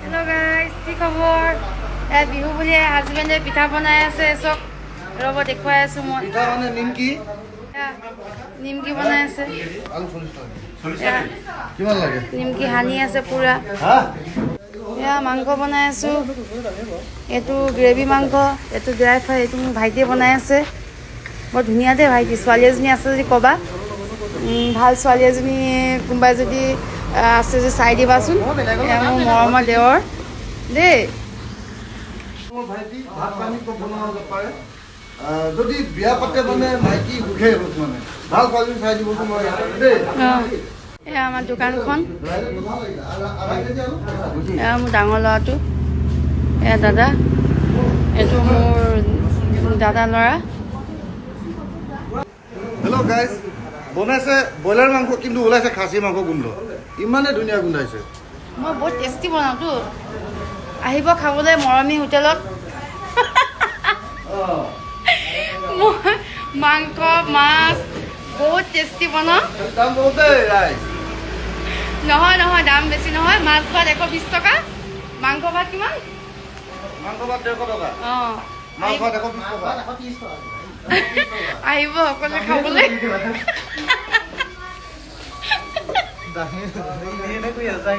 Hello guys, কি খবৰ? বিহু বুলি হাজবেণ্ডে পিঠা বনাই আছে চব ৰব দেখুৱাই আছো মই পিঠা মানে নিমকি বনাই আছে আলু 40 টাকা কিমান লাগে নিমকি হানি আছে পুৰা মাংস বনাই আছো এইটো গ্ৰেভি মাংস এইটো ড্ৰাই ফ্ৰাই এইটো মোৰ ভাইটিয়ে বনাই আছে বৰ ধুনীয়া দে ভাইটি ছোৱালী এজনী আছে যদি ক'বা ভাল ছোৱালী এজনী কোনোবাই যদি আছে যে চাই দিবাচোন মোৰ মৰমৰ দেৱৰ দেই মোৰ ভাইটি ভাত পানী বনাব পাৰে যদি বিয়া পাতে মানে মাইকি উঠে মানে ভাল ছোৱালী চাই দিব মই দেই আমাৰ দোকানখন মোৰ ডাঙৰ ল'ৰাটো দাদা এইটো মোৰ দাদা ল'ৰা হেল্ল' গাইজ বনাইছে ব্ৰইলাৰ মাংস কিন্তু ওলাইছে খাচী মাংস গোন্ধ ইমানে ধুনীয়া গোন্ধাইছে মই বহুত টেষ্টি বনাওঁতো আহিব খাবলৈ মৰমী হোটেলত মই মাংস মাছ বহুত টেষ্টি বনাওঁ দাম বহুতে ৰাইজ নহয় দাম বেছি নহয় মাছ ভাত 120 টকা মাংস ভাত কিমান মাংস ভাত 150 টকা মাংস ভাত 120 টকা আহিব সকলোৱে খাবলৈ দাহি এনে কৈ আছা